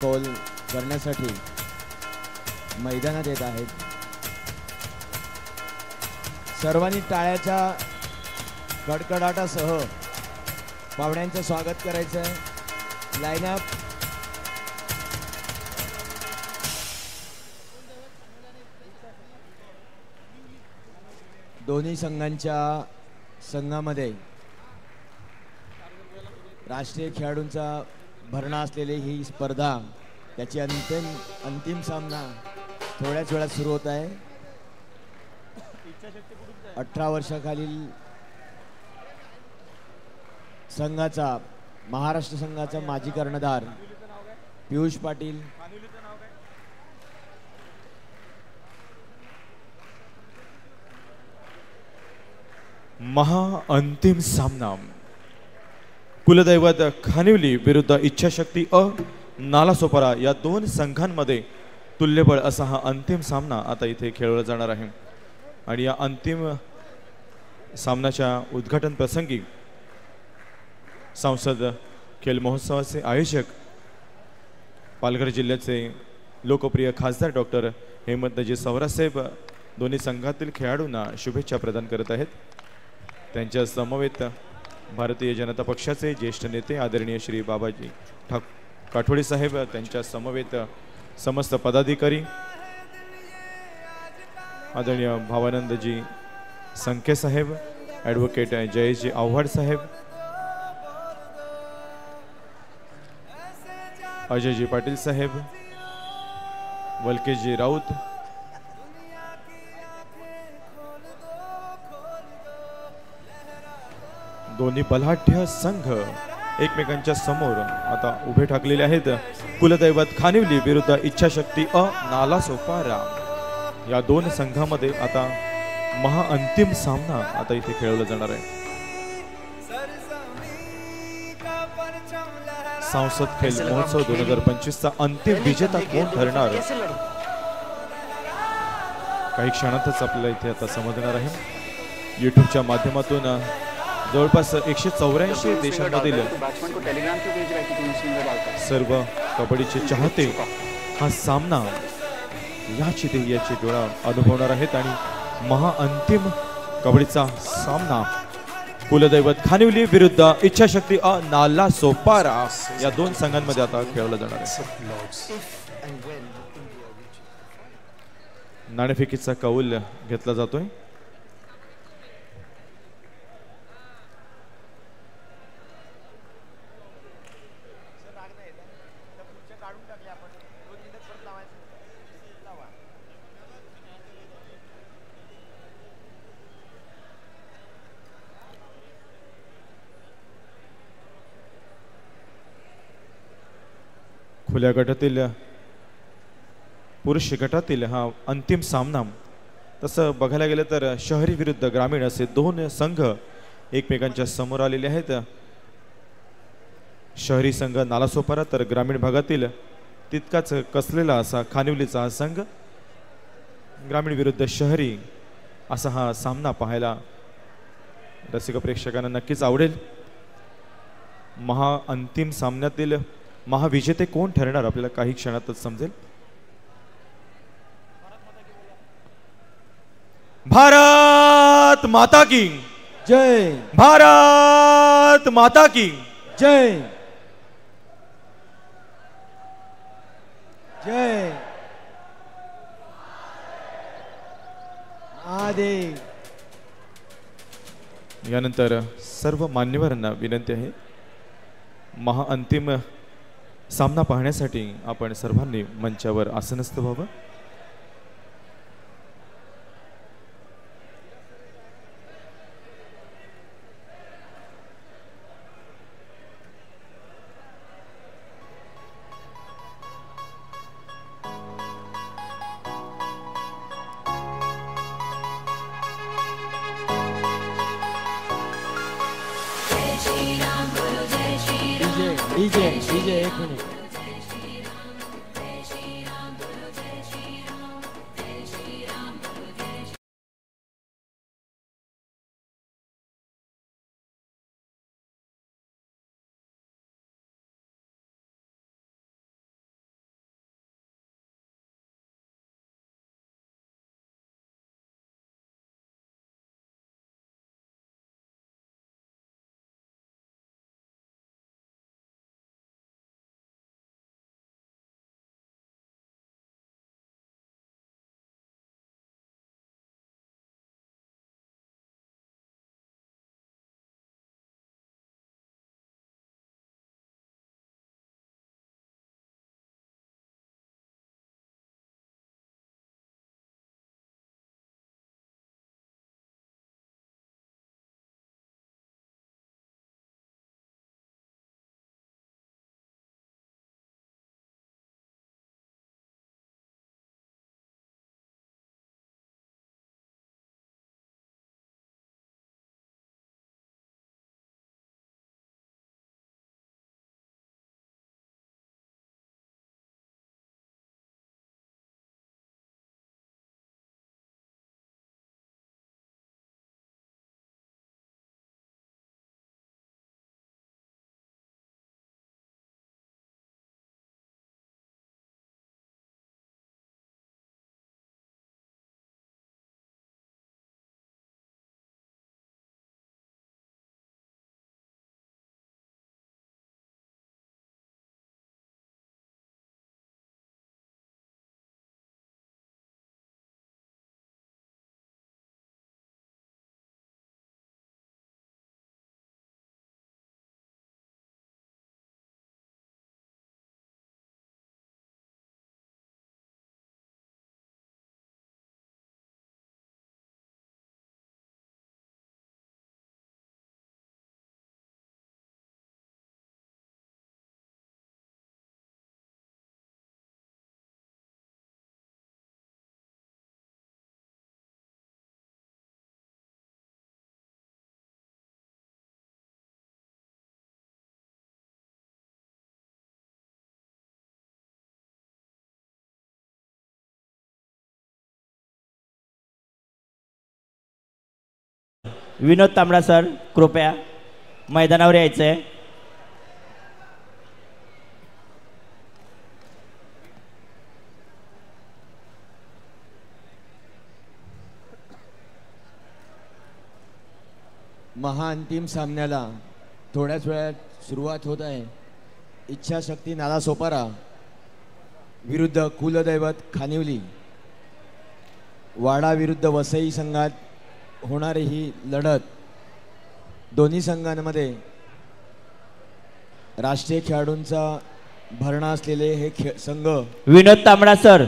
कौल करण्यासाठी मैदानात येत आहेत. सर्वांनी टाळ्याच्या कडकडाटासह पाहुण्यांचं स्वागत करायचं आहे. लाईनअप दोन्ही संघामध्ये राष्ट्रीय खेळाडूंचा भरणा असलेली ही स्पर्धा त्याची अंतिम सामना थोड्याच वेळात सुरू होत आहे. 18 वर्षाखालील संघाचा महाराष्ट्र संघाचा माजी कर्णधार पियुष पाटील अंतिम सामना कुलदैवत खानिवली विरुद्ध इच्छाशक्ती नालासोपारा या दोन संघांमध्ये तुल्यबळ असा हा अंतिम सामना आता इथे खेळवला जाणार आहे. आणि या अंतिम सामन्याच्या उद्घाटन प्रसंगी संसद खेल महोत्सवाचे आयोजक पालघर जिल्ह्याचे लोकप्रिय खासदार डॉक्टर हेमंतजी सवरासाहेब दोन्ही संघातील खेळाडूंना शुभेच्छा प्रदान करत आहेत. त्यांच्या समवेत भारतीय जनता पक्षाचे ज्येष्ठ नेते आदरणीय श्री बाबाजी काठोडे साहेब, त्यांच्या समवेत समस्त पदाधिकारी आदरणीय भावानंदजी संके साहेब, ॲडव्होकेट जयेशजी आव्हाड साहेब, अजयजी पाटील साहेब, वलकेशजी राऊत, दोन्ही बलाढ्य संघ एकमेकांच्या समोर आता उभे ठाकलेले आहेत. कुलदैवत खानिवली विरुद्ध इच्छाशक्ती नालासोपारा या दोन संघामध्ये आता अंतिम सामना आता इथे खेळवला जाणार आहे. संसद खेल महोत्सव 2025 चा अंतिम विजेता कोण ठरणार काही क्षणातच आपल्याला इथे आता समजणार आहे. युट्यूबच्या माध्यमातून जवळपास 184 देशांमधील सर्व कबड्डीचे चाहते हा सामना याची डोळा अनुभवणार आहेत. आणि अंतिम कबड्डीचा सामना कुलदैवत खानिवली विरुद्ध इच्छाशक्ती नालासोपारा या दोन संघांमध्ये आता खेळवला जाणार आहे. नाणेफेकीचा कौल घेतला जातोय. खुल्या गटातील पुरुष गटातील हा अंतिम सामना तसं बघायला गेलं तर शहरी विरुद्ध ग्रामीण असे दोन संघ एकमेकांच्या समोर आलेले आहेत. शहरी संघ नालासोपारा तर ग्रामीण भागातील तितकाच कसलेला असा खानिवलीचा हा संघ. ग्रामीण विरुद्ध शहरी असा हा सामना पाहायला रसिक प्रेक्षकांना नक्कीच आवडेल. अंतिम सामन्यातील महाविजेते कोण ठरणार आपल्याला काही क्षणातच समजेल. भारत माता की जय. भारत माता की जय. जय महादेव. यानंतर सर्व मान्यवरांना विनंती आहे अंतिम सामना पाहण्यासाठी आपण सर्वांनी मंचावर आसनस्थ व्हावं. डीजे एक मिनिट. विनोद तांबडा सर कृपया मैदानावर यायचंय. महाअंतिम सामन्याला थोड्याच वेळात सुरुवात होत आहे. इच्छाशक्ती नालासोपारा विरुद्ध कुलदैवत खानिवली. वाडा विरुद्ध वसई संघात होणारी ही लढत दोन्ही संघांमध्ये राष्ट्रीय खेळाडूंचा भरणा असलेले हे संघ. विनोद तांबडा सर.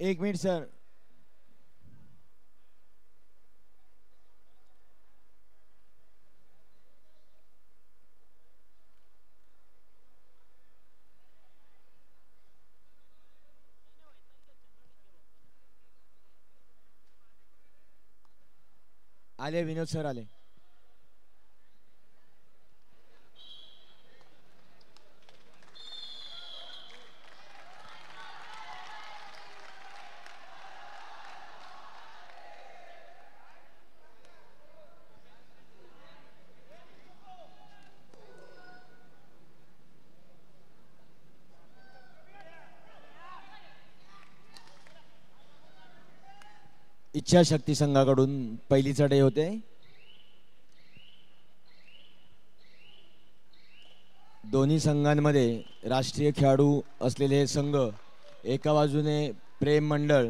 एक मिनिट सर. आले विनोद सर आले. इच्छाशक्ती संघाकडून पहिली चढाई होते. दोन्ही संघांमध्ये राष्ट्रीय खेळाडू असलेले संघ. एका बाजूने प्रेम मंडळ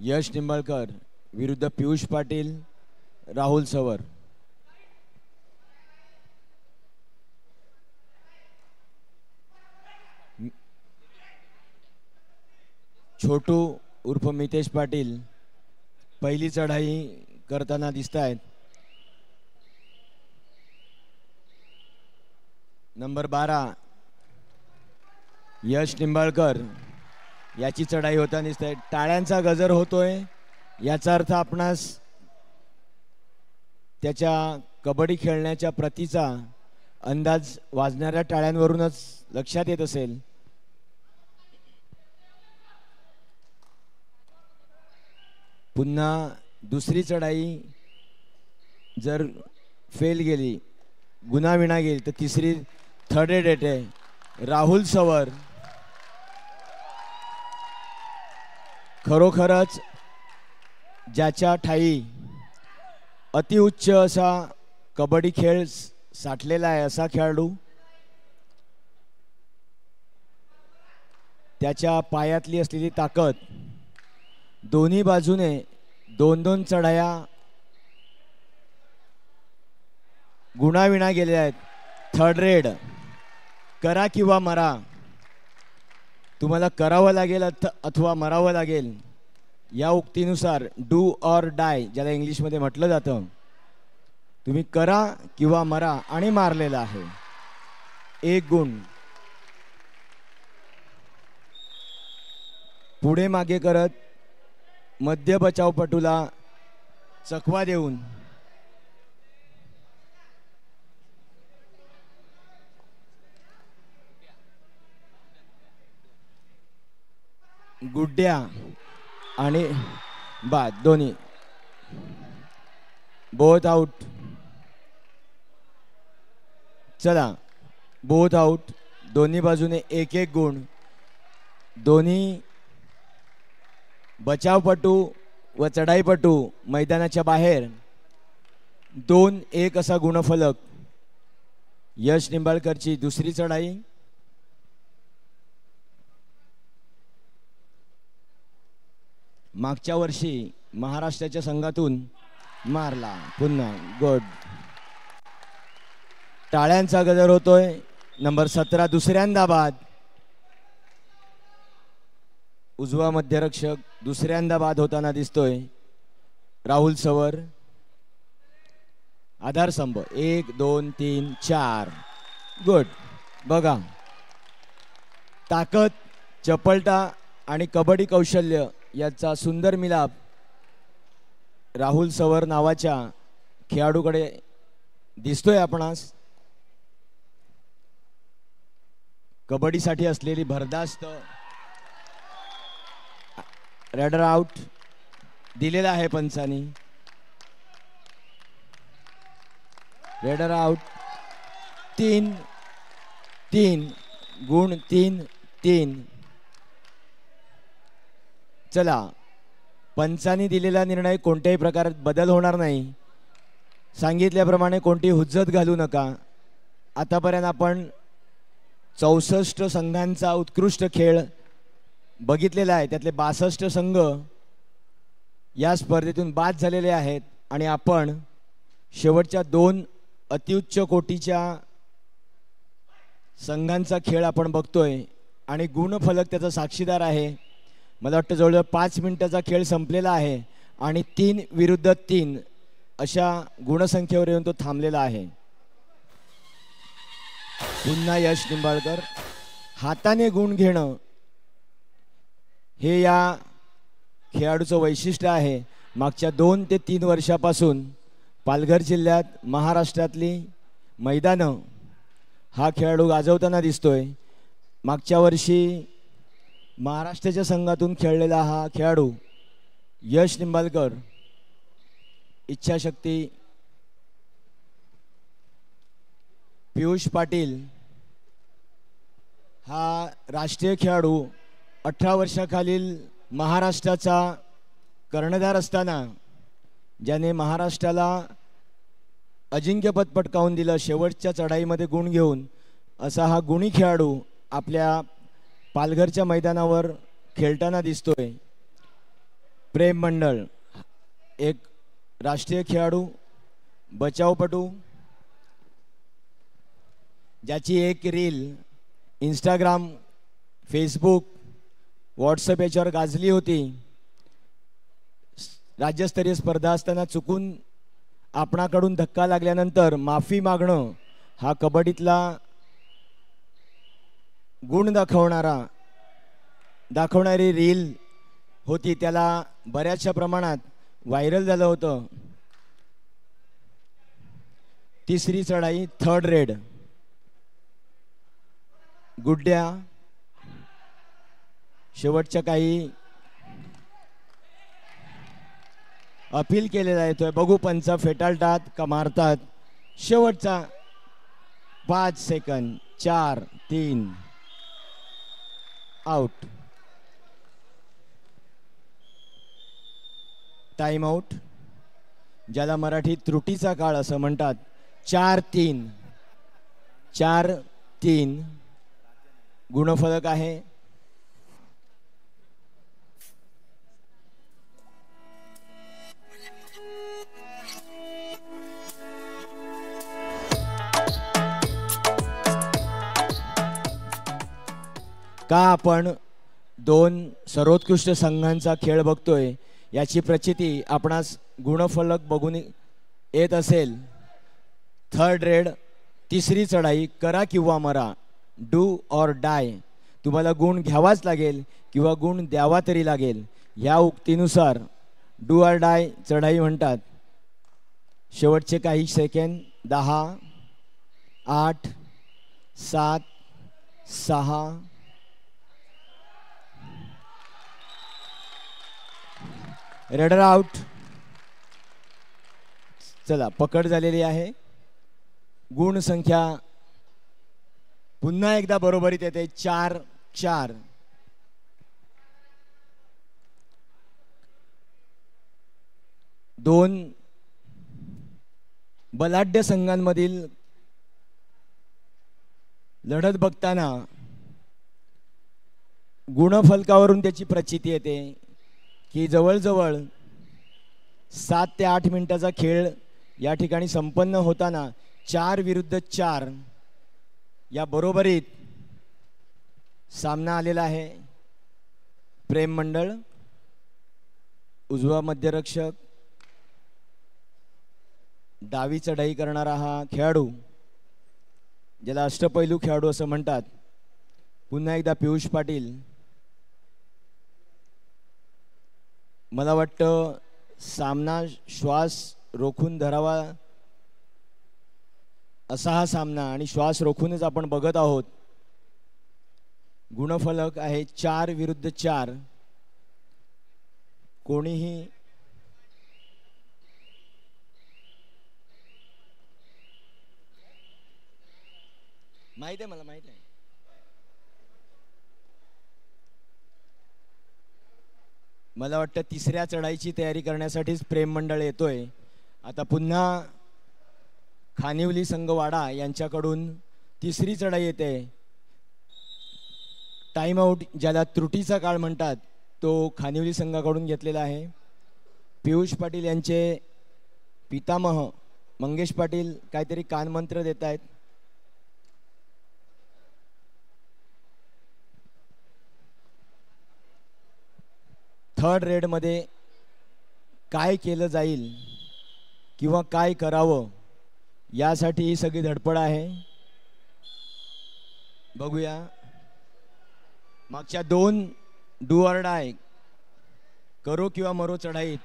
यश निंबाळकर विरुद्ध पियुष पाटील राहुल सवर. छोटू उर्फ मितेश पाटील पहिली चढाई करताना दिसत आहेत. नंबर 12 यश निंबाळकर याची चढाई होताना दिसत आहे. टाळ्यांचा गजर होतोय याचा अर्थ आपणास त्याच्या कबड्डी खेळण्याच्या प्रतीचा अंदाज वाजणाऱ्या टाळ्यांवरूनच लक्षात येत असेल. पुन्हा दुसरी चढाई जर फेल गेली, गुणाविणा गेली, तर तिसरी थर्ड एड येते. राहुल सवर खरोखरच ज्याच्या ठाई अतिउच्च असा कबड्डी खेळ साठलेला आहे असा खेळाडू. त्याच्या पायातली असलेली ताकद. दोन्ही बाजूने 2-2 चढाया गुणाविणा गेल्या आहेत. थर्ड रेड करा किंवा मरा. तुम्हाला करावं लागेल अथवा मरावं लागेल या उक्तीनुसार डू ऑर डाय ज्याला इंग्लिशमध्ये म्हटलं जातं. तुम्ही करा किंवा मरा आणि मारलेला आहे. 1 गुण. पुढे मागे करत मध्य बचावपटूला चकवा देऊन गुड्ड्या आणि बाद दोन्ही बोथ आउट. चला बोथ आउट. दोन्ही बाजूने 1-1 गुण. दोन्ही बचावपटू व चढाईपटू मैदानाच्या बाहेर. 2-1 असा गुणफलक. यश निंबाळकरची दुसरी चढाई. मागच्या वर्षी महाराष्ट्राच्या संघातून मारला. पुन्हा गुड. टाळ्यांचा गजर होतोय. नंबर 17 दुसऱ्यांदा बाद. उजवा मध्यरक्षक दुसऱ्यांदा बाद होताना दिसतोय. राहुल सवर. आधारस्तंभ 1 2 3 4. गुड. बघा, ताकद, चपळता आणि कबड्डी कौशल्य याचा सुंदर मिलाप राहुल सवर नावाच्या खेळाडूकडे दिसतोय आपणास. कबड्डीसाठी असलेली भरदास्त. रेडर आउट दिलेला आहे पंचांनी. Raider out. 3-3 गुण 3-3. चला, पंचांनी दिलेला निर्णय कोणत्याही प्रकारात बदल होणार नाही. सांगितल्याप्रमाणे कोणती हुज्जत घालू नका. आतापर्यंत आपण 64 संघांचा उत्कृष्ट खेळ बघितलेला आहे. त्यातले 62 संघ या स्पर्धेतून बाद झालेले आहेत आणि आपण शेवटच्या 2 अत्युच्च कोटीच्या संघांचा खेळ आपण बघतोय आणि गुणफलक त्याचा साक्षीदार आहे. मला वाटतं जवळजवळ 5 मिनिटाचा खेळ संपलेला आहे आणि 3 विरुद्ध 3 अशा गुणसंख्येवर येऊन तो थांबलेला आहे. पुन्हा यश निंबाळकर. हाताने गुण घेणं हे या खेळाडूचं वैशिष्ट्य आहे. मागच्या 2 ते 3 वर्षापासून पालघर जिल्ह्यात महाराष्ट्रातली मैदानं हा खेळाडू गाजवताना दिसतोय. मागच्या वर्षी महाराष्ट्राच्या संघातून खेळलेला हा खेळाडू यश निंबाळकर इच्छाशक्ती. पियुष पाटील हा राष्ट्रीय खेळाडू 18 वर्षाखालील महाराष्ट्राचा कर्णधार असताना ज्याने महाराष्ट्राला अजिंक्यपद पटकावून दिलं शेवटच्या चढाईमध्ये गुण घेऊन, असा हा गुणी खेळाडू आपल्या पालघरच्या मैदानावर खेळताना दिसतोय. प्रेम मंडळ एक राष्ट्रीय खेळाडू, बचावपटू, ज्याची एक रील इंस्टाग्राम, फेसबुक, व्हॉट्सअप याच्यावर गाजली होती. राज्यस्तरीय स्पर्धा असताना चुकून आपणाकडून धक्का लागल्यानंतर माफी मागणं हा कबड्डीतला गुण दाखवणारी रील होती. त्याला बऱ्याचशा प्रमाणात व्हायरल झालं होतं. तिसरी चढाई 3rd रेड. गुड्ड्या शेवटच्या काही अपील केलेला येतोय. बघू पंच फेटाळतात का मारतात. शेवटचा 5 सेकंद. 4-3 आउट. टाइम आउट, ज्याला मराठीत त्रुटीचा काळ असं म्हणतात. 4-3 गुणफलक आहे. का आपण 2 सर्वोत्कृष्ट संघांचा खेळ बघतोय याची प्रचिती आपणास गुणफलक बघून येत असेल. 3rd रेड, तिसरी चढाई, करा किंवा मरा, डू ऑर डाय. तुम्हाला गुण घ्यावाच लागेल किंवा गुण द्यावा तरी लागेल. या उक्तीनुसार डू ऑर डाय चढाई म्हणतात. शेवटचे काही सेकंद. 10, 8, 7, 6. Raider out. चला, पकड झालेली आहे. गुण संख्या पुन्हा एकदा बरोबरीत येते. 4-4. दोन बलाढ्य संघांमधील लढत बघताना गुणफलकावरून त्याची प्रचिती येते की जवळजवळ 7 ते 8 मिनिटाचा खेळ या ठिकाणी संपन्न होताना 4-4 या बरोबरीत सामना आलेला आहे. प्रेम मंडळ उजवा मध्यरक्षक, डावी चढाई करणारा हा खेळाडू ज्याला अष्टपैलू खेळाडू असं म्हणतात. पुन्हा एकदा पियुष पाटील. मला वाटतं सामना श्वास रोखून धरावा असा हा सामना आणि श्वास रोखूनच आपण बघत आहोत. गुणफलक आहे 4-4. कोणीही माहित आहे, मला माहित आहे. मला वाटतं तिसऱ्या चढाईची तयारी करण्यासाठीच प्रेम मंडळ येतोय. आता पुन्हा खानिवली संघवाडा यांच्याकडून तिसरी चढाई येते. टाइम आउट ज्याला त्रुटीचा काळ म्हणतात तो खानिवली संघाकडून घेतलेला आहे. पियुष पाटील यांचे पितामह मंगेश पाटील काहीतरी कानमंत्र देत आहेत. थर्ड रेडमध्ये काय केलं जाईल किंवा काय करावं यासाठी ही सगळी धडपड आहे. बघूया. मागच्या 2 डू ऑर डाय करो किंवा मरो चढाईत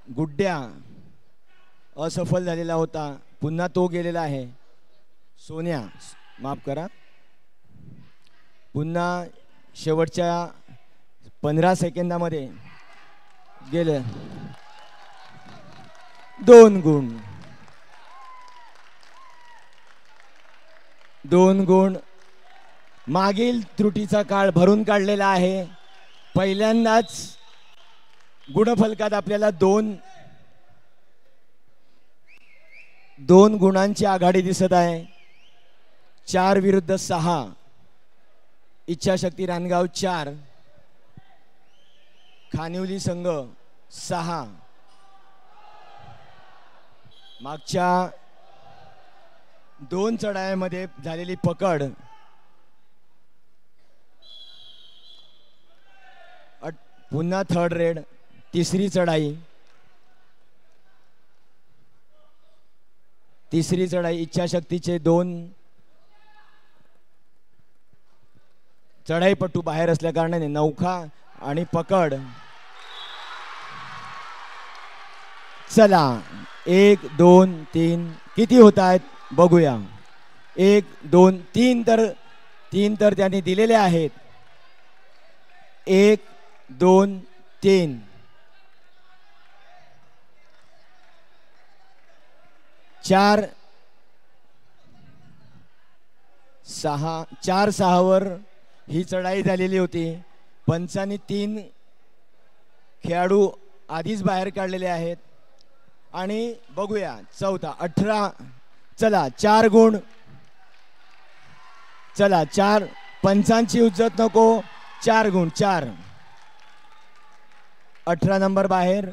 गुड्ड्या असफल झालेला होता. पुन्हा तो गेलेला आहे. सोन्या माफ करा. पुन्हा शेवटच्या 15 सेकंदामध्ये गेले 2 गुण. 2 गुण. मागील त्रुटीचा काळ भरून काढलेला आहे. पहिल्यांदाच गुणफलकात आपल्याला 2 गुणांची आघाडी दिसत आहे. 4-6. इच्छाशक्ती रानगाव 4, खानिवली संघ 6. मागच्या 2 चढाईमध्ये झालेली पकड पुन्हा थर्ड रेड. तिसरी चढाई इच्छाशक्तीचे 2 चढाईपट्टू बाहेर असल्या कारणाने नौखा आणि पकड. चला 1 2 3 किती होत आहेत बघूया. 1 2 3 तर त्यांनी दिलेले आहेत. 1 2 3. 4-6 वर ही चढाई झालेली होती. पंचांनी 3 खेळाडू आधीच बाहेर काढलेले आहेत. आणि बघूया चौथा 18. चला 4 गुण. चला 4. पंचांची उज्जत नको. 4 गुण. 4. 18 नंबर बाहेर.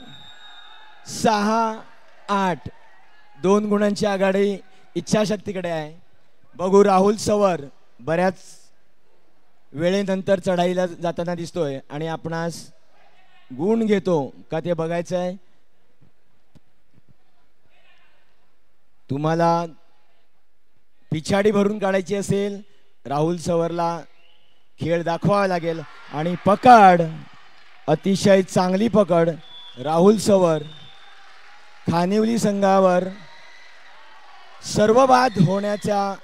6-8. 2 गुणांची आघाडी इच्छाशक्तीकडे आहे. बघू राहुल सवर बऱ्याच वेळेनंतर चढाईला जाताना दिसतोय आणि आपणास गुण घेतो का ते बघायचं आहे. तुम्हाला पिछाडी भरून काढायची असेल राहुल सवरला खेळ दाखवावा लागेल. आणि पकड अतिशय चांगली पकड. राहुल सवर खानिवली संघावर सर्व बाद होण्याच्या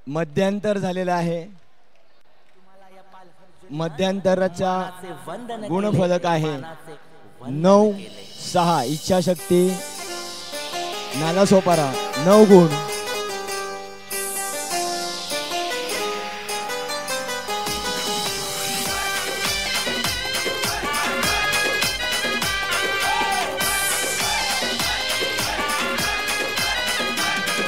मध्यंतर झालेला आहे. मध्यंतराचा गुणफलक आहे 9-6. इच्छाशक्ती नालासोपारा 9 गुण.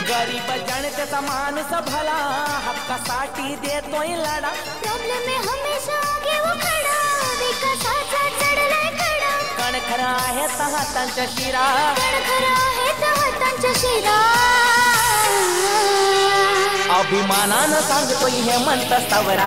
गरीब जनतेचा माणूस भला हक्कासाठी देतोय लढा. प्रॉब्लेम में हमेशा आगे वो खड़ा विकासाचा चढलाय कडा. खणखर आहेत हातांच्या शिरा खणखर आहेत हातांच्या शिरा अभिमानानं सांगतोय हेमंत सावरा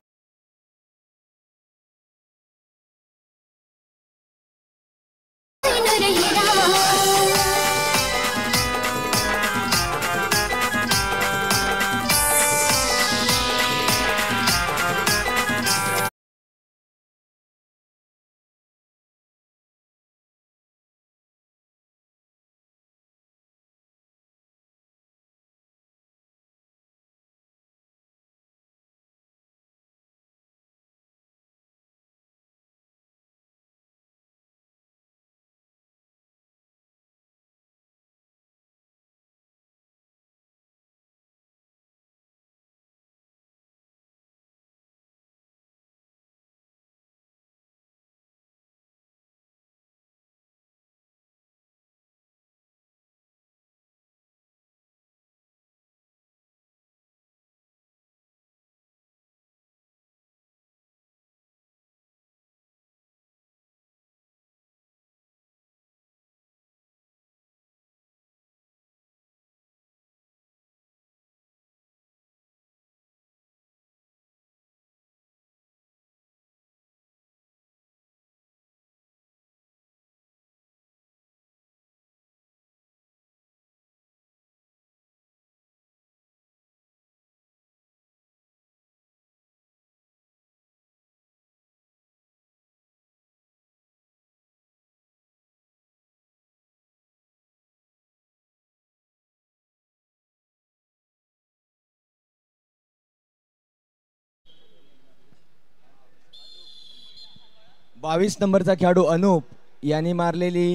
बावीस नंबरचा खेळाडू अनूप यांनी मारलेली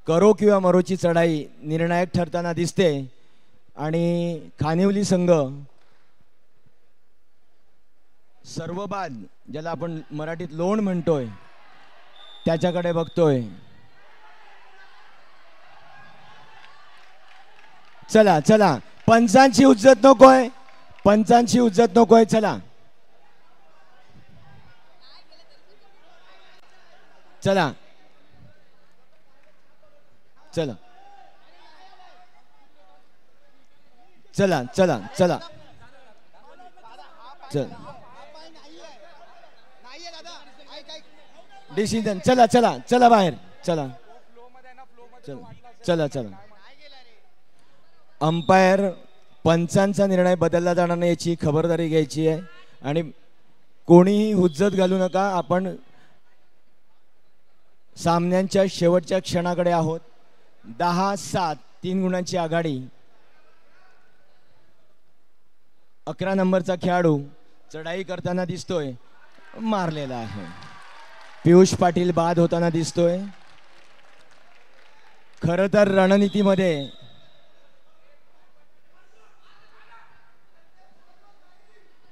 करो किंवा मरोची चढाई निर्णायक ठरताना दिसते आणि खानिवली संघ सर्व बाद ज्याला आपण मराठीत लोण म्हणतोय त्याच्याकडे बघतोय. चला चला पंचांची उज्जत नकोय, पंचांची उज्जत नकोय. चला चला चला चला चला चला चला डिसिजन. चला चला चला बाहेर. चला चला चला चला. अंपायर पंचांचा निर्णय बदलला जाणार नाही याची खबरदारी घ्यायची आहे आणि कोणीही हुज्जत घालू नका. आपण सामन्यांच्या शेवटच्या क्षणाकडे आहोत. 10-7 3 गुणांची आघाडी. 11 नंबरचा खेळाडू चढाई करताना दिसतोय, मारलेला आहे. पियुष पाटील बाद होताना दिसतोय. खरं तर रणनीतीमध्ये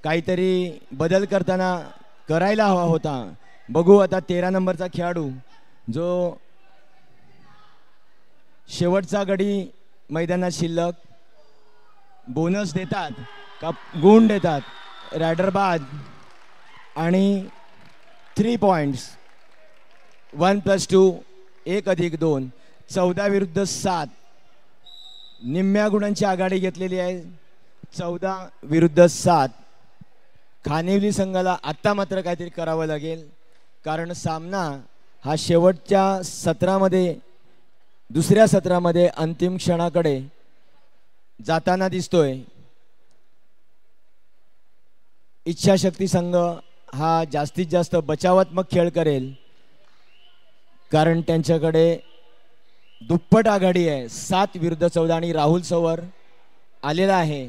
काहीतरी बदल करताना करायला हवा होता. बघू आता 13 नंबरचा खेळाडू जो शेवटचा गडी मैदानात शिल्लक बोनस देतात का गुण देतात. रायडर बाद आणि 3 पॉइंट्स 1+2 1+2 14 विरुद्ध 7 निम्म्या गुणांची आघाडी घेतलेली आहे. 14 विरुद्ध 7. खानिवली संघाला आता मात्र काहीतरी करावं लागेल कारण सामना हा शेवटच्या सत्रामध्ये दुसऱ्या सत्रामध्ये अंतिम क्षणाकडे जाताना दिसतोय. इच्छाशक्ती संघ हा जास्तीत जास्त बचावात्मक खेळ करेल कारण त्यांच्याकडे दुप्पट आघाडी आहे. 7 विरुद्ध 14 आणि राहुल सवर आलेला आहे.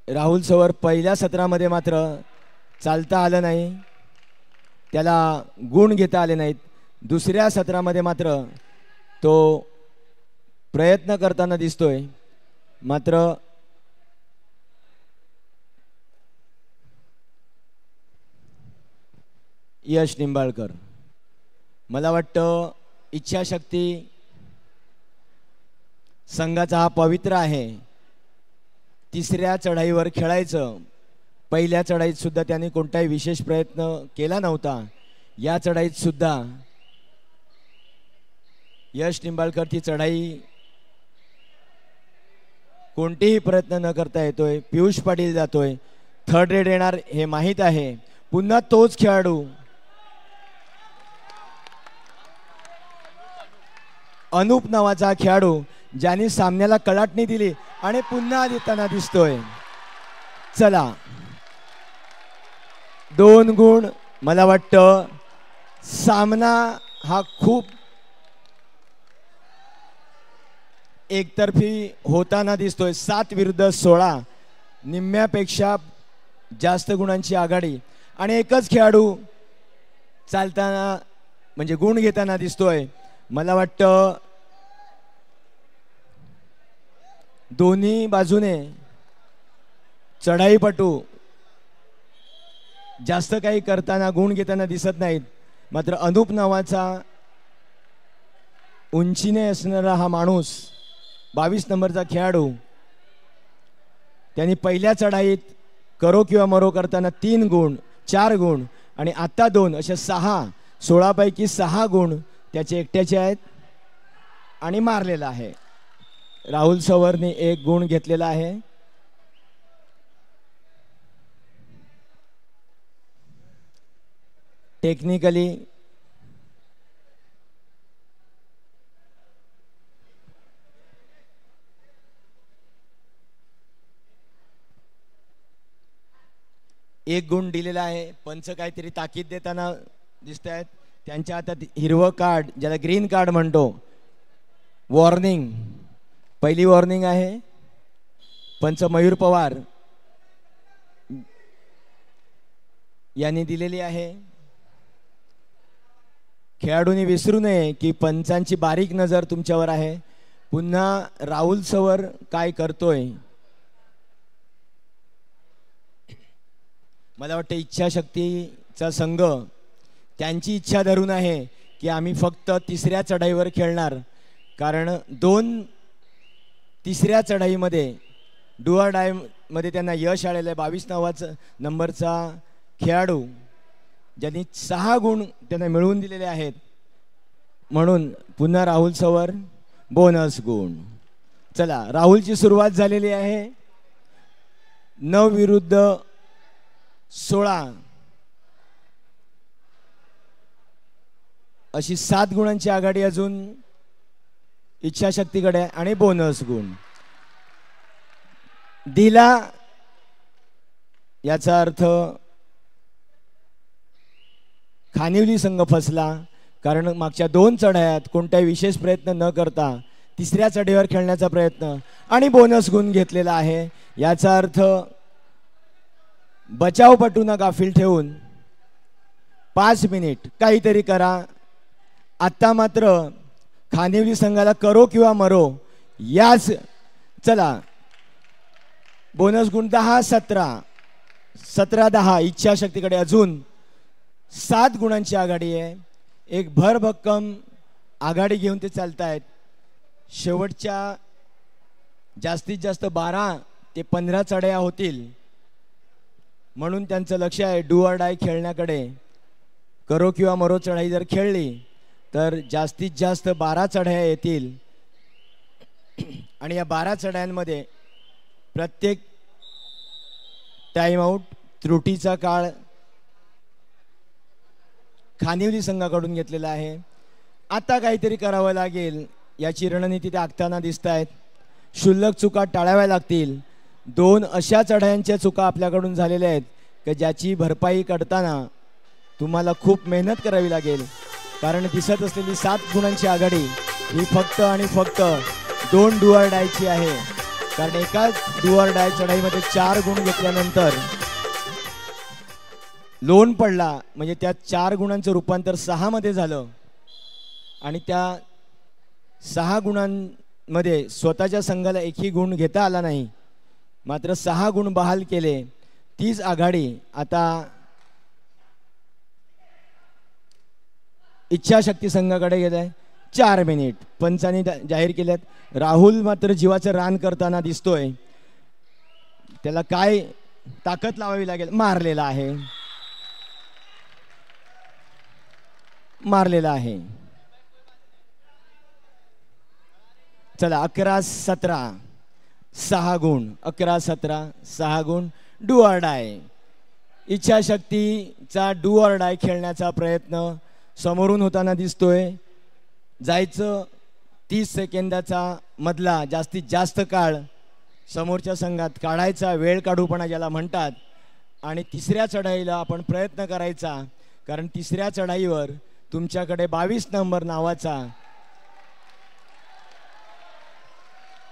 राहुल सवर पहिल्या सत्रामध्ये मात्र चालता आलं नाही, त्याला गुण घेता आले नाहीत. दुसऱ्या सत्रामध्ये मात्र तो प्रयत्न करताना दिसतोय. मात्र यश निंबाळकर, मला वाटतं इच्छाशक्ती संघाचा हा पवित्र आहे. तिसऱ्या चढाईवर खेळायचं. पहिल्या चढाईत सुद्धा त्यांनी कोणताही विशेष प्रयत्न केला नव्हता. या चढाईत सुद्धा यश निंबाळकर ती चढाई कोणतेही प्रयत्न न करता येतोय. पियुष पाटील जातोय. थर्ड रेड येणार हे माहीत आहे. पुन्हा तोच खेळाडू अनुप नावाचा खेळाडू ज्याने सामन्याला कलाटणी दिली आणि पुन्हा देताना दिसतोय. चला 2 गुण. मला वाटतं सामना हा खूप एकतर्फी होताना दिसतोय. 7 विरुद्ध 16, निम्म्यापेक्षा जास्त गुणांची आघाडी आणि एकच खेळाडू चालताना म्हणजे गुण घेताना दिसतोय. मला वाटतं दोन्ही बाजूने चढाईपटू जास्त काही करताना गुण घेताना दिसत नाहीत. मात्र अनुप नावाचा उंचीने असणारा हा माणूस 22 नंबरचा खेळाडू त्यांनी पहिल्या चढाईत करो किंवा मरो करताना 3 गुण 4 गुण आणि आता 2 अशा 6 16 पैकी 6 गुण त्याचे एकट्याचे आहेत आणि मारलेला आहे. राहुल सवरने 1 गुण घेतलेला आहे. टेक्निकली एक गुण दिलेला आहे. पंच काहीतरी ताकीद देताना दिसत आहेत. त्यांच्या हातात हिरवं कार्ड ज्याला ग्रीन कार्ड म्हणतो. वॉर्निंग, पहिली वॉर्निंग आहे. पंच मयूर पवार यांनी दिलेली आहे. खेळाडूंनी विसरू नये की पंचांची बारीक नजर तुमच्यावर आहे. पुन्हा राहुल सवर काय करतोय. मला वाटतं इच्छाशक्तीचा संघ त्यांची इच्छा धरून आहे की आम्ही फक्त तिसऱ्या चढाईवर खेळणार. कारण 2 तिसऱ्या चढाईमध्ये डू ऑर डाय मध्ये त्यांना यश आलेलं आहे. 22 नावाचा नंबरचा खेळाडू ज्यांनी 6 गुण त्यांना मिळवून दिलेले आहेत. म्हणून पुन्हा राहुल सवर बोनस गुण. चला राहुलची सुरुवात झालेली आहे. 9 विरुद्ध 16 अशी 7 गुणांची आघाडी अजून इच्छाशक्तीकडे आणि बोनस गुण दिला. याचा अर्थ खानिवली संघ फसला. कारण मागच्या 2 चढायात कोणताही विशेष प्रयत्न न करता तिसऱ्या चढाईवर खेळण्याचा प्रयत्न आणि बोनस गुण घेतलेला आहे. याचा अर्थ बचावपटूंना गाफील ठेवून 5 मिनिट काहीतरी करा. आता मात्र खानिवली संघाला करो किंवा मरो याच. चला बोनस गुण 10 17 17-10 इच्छाशक्तीकडे अजून 7 गुणांची आघाडी आहे. एक भरभक्कम आघाडी घेऊन ते चालतायत. शेवटच्या जास्तीत जास्त 12 ते 15 चढाया होतील म्हणून त्यांचं लक्ष आहे डू ऑर डाय खेळण्याकडे. करो किंवा मरो चढाई जर खेळली तर जास्तीत जास्त 12 चढाया येतील आणि या 12 चढायांमध्ये प्रत्येक टाइम आउट त्रुटीचा काळ खानिवली संघाकडून घेतलेला आहे. आता काहीतरी करावं लागेल याची रणनीती ते आखताना दिसत आहेत. क्षुल्लक चुका टाळाव्या लागतील. 2 अशा चढायांच्या चुका आपल्याकडून झालेल्या आहेत की ज्याची भरपाई करताना तुम्हाला खूप मेहनत करावी लागेल. कारण दिसत असलेली 7 गुणांची आघाडी ही फक्त आणि फक्त 2 डू ऑर डायची आहे. कारण एका डू ऑर डाय चढाईमध्ये 4 गुण घेतल्यानंतर लोन पडला म्हणजे त्या 4 गुणांचं रूपांतर 6 मध्ये झालं आणि त्या 6 गुणांमध्ये स्वतःच्या संघाला एकही गुण घेता आला नाही. मात्र 6 गुण बहाल केले. तीच आघाडी आता इच्छाशक्ती संघाकडे गेले आहे. 4 मिनिट पंचांनी जाहीर केलेत. राहुल मात्र जीवाचं रान करताना दिसतोय. त्याला काय ताकद लावावी लागेल. मारलेला आहे. मारलेला आहे. चला 11-17 6 गुण, 11-17 6 गुण. Do or die. इच्छाशक्तीचा डू ऑर डाय खेळण्याचा प्रयत्न समोरून होताना दिसतोय. जायचं 30 सेकंदाचा मधला जास्तीत जास्त काळ समोरच्या संघात काढायचा, वेळ काढूपणा ज्याला म्हणतात. आणि तिसऱ्या चढाईला आपण प्रयत्न करायचा, कारण तिसऱ्या चढाईवर तुमच्याकडे 22 नंबर नावाचा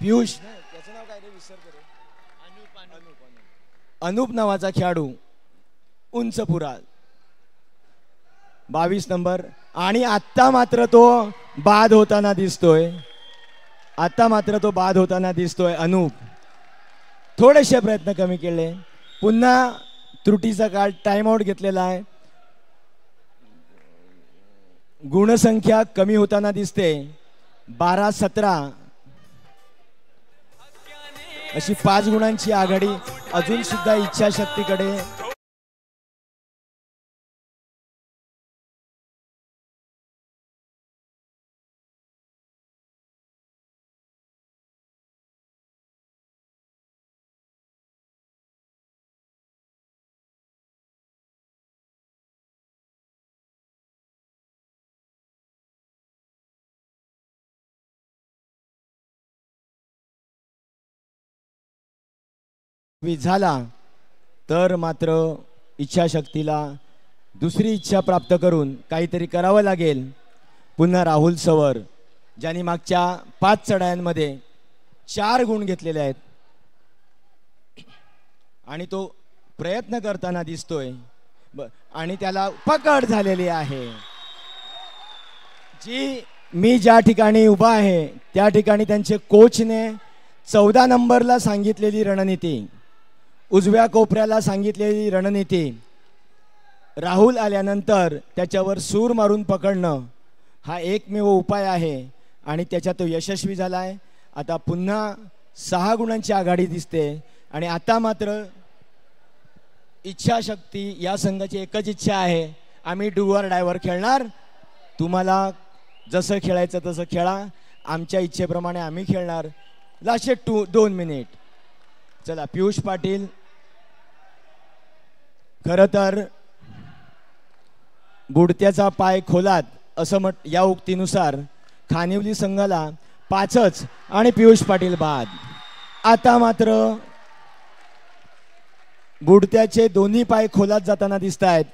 पियुष, त्याचं नाव काय रे विसरतो रे, अनूप नावाचा खेळाडू उंच पुरा 22 नंबर. आणि आत्ता मात्र तो बाद होताना दिसतोय. आता मात्र तो बाद होताना दिसतोय. अनूप थोडेसे प्रयत्न कमी केले. पुन्हा त्रुटीचा काळ, टाइम आउट घेतलेला आहे. गुणसंख्या कमी होताना दिसते. 12-17 अशी 5 गुणांची आघाडी अजून सुद्धा इच्छाशक्तीकडे. झाला तर मात्र इच्छाशक्तीला दुसरी इच्छा प्राप्त करून काहीतरी करावं लागेल. पुन्हा राहुल सवर, ज्यांनी मागच्या 5 चढायांमध्ये 4 गुण घेतलेले आहेत आणि तो प्रयत्न करताना दिसतोय. आणि त्याला पकड झालेली आहे. जी मी ज्या ठिकाणी उभा आहे त्या ठिकाणी त्यांचे कोचने 14 नंबरला सांगितलेली रणनीती, उजव्या कोपऱ्याला सांगितलेली रणनीती, राहुल आल्यानंतर त्याच्यावर सूर मारून पकडणं हा एकमेव उपाय आहे आणि त्याच्यात तो यशस्वी झाला आहे. आता पुन्हा 6 गुणांची आघाडी दिसते. आणि आता मात्र इच्छाशक्ती या संघाची एकच इच्छा आहे, आम्ही डू ऑर डायवर खेळणार. तुम्हाला जसं खेळायचं तसं खेळा, आमच्या इच्छेप्रमाणे आम्ही खेळणार. Last 2 minute. चला पियुष पाटील, खरं तर बुडत्याचा पाय खोलात असं या उक्तीनुसार खानिवली संघाला 5च आणि पियुष पाटील बाद. आता मात्र बुडत्याचे दोन्ही पाय खोलात जाताना दिसत आहेत.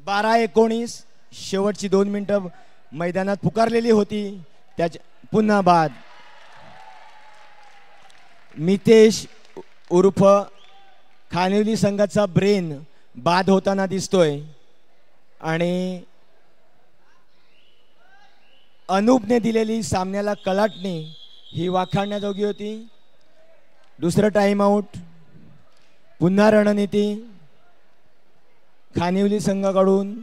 12-19 शेवटची 2 मिनिटं मैदानात पुकारलेली होती. पुन्हा बाद. मितेश उर्फ खानिवली संघाचा ब्रेन बाद होताना दिसतोय. आणि अनूपने दिलेली सामन्याला कलाटणी ही वाखाणण्याजोगी होती. दुसरं टाइम आउट. पुन्हा रणनीती खानिवली संघाकडून,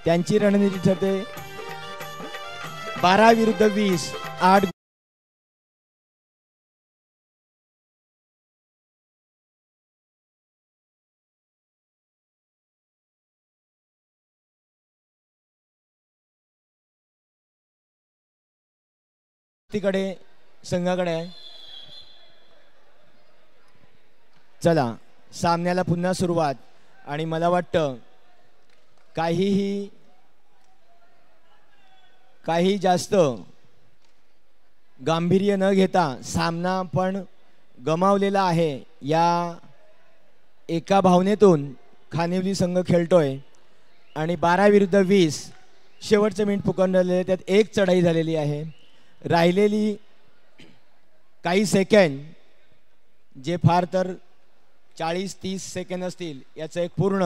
त्यांची रणनीती ठरते 12-20 8. तिकडे संघाकडे आहे. चला सामन्याला पुन्हा सुरुवात. आणि मला वाटतं काही जास्त गांभीर्य न घेता सामना पण गमावलेला आहे या एका भावनेतून खानिवली संघ खेळतोय. आणि 12-20 शेवटचं मिनिट पुकारलेले, त्यात 1 चढाई झालेली आहे. राहिलेली काही सेकंड जे फार तर 40-30 सेकंद असतील याचं एक पूर्ण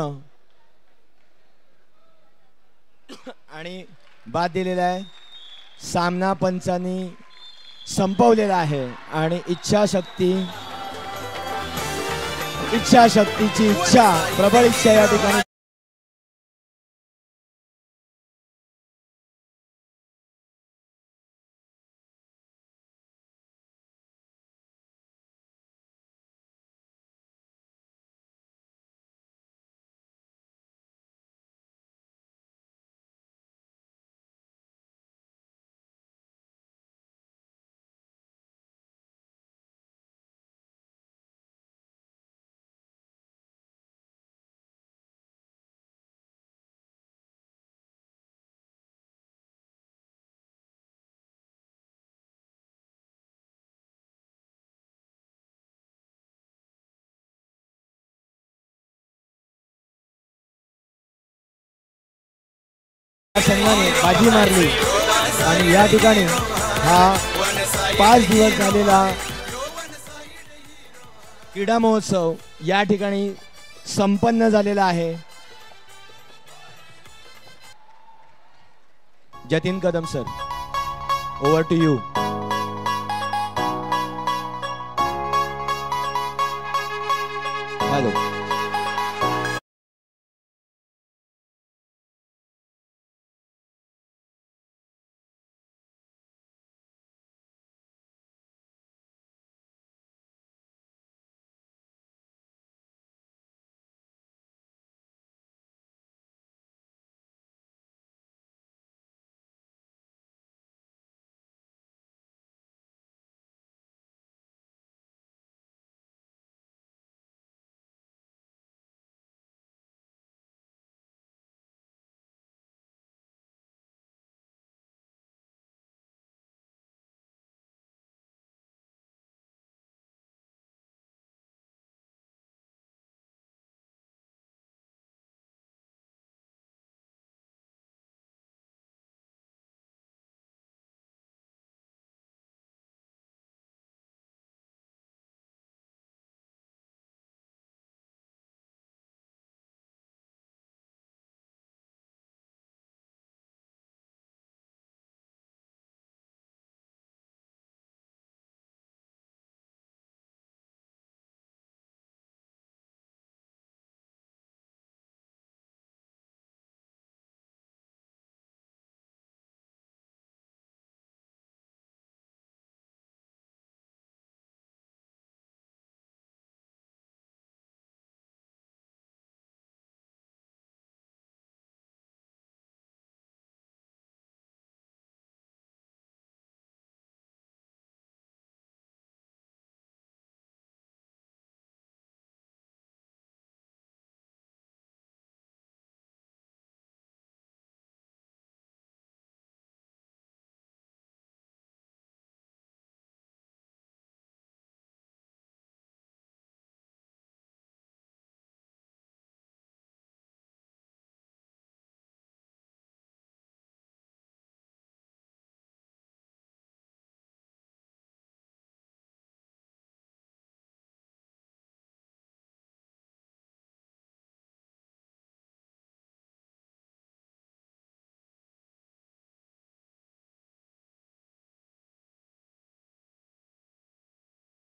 आणि बाद दिलेला आहे. सामना पंचांनी संपवलेला आहे. आणि इच्छाशक्तीची इच्छा, प्रबळ इच्छा या ठिकाणी संघाने बाजी मारली आणि या ठिकाणी हा 5 दिवस झालेला क्रीडा महोत्सव या ठिकाणी संपन्न झालेला आहे. Jatin Kadam sir, over to you. Hello.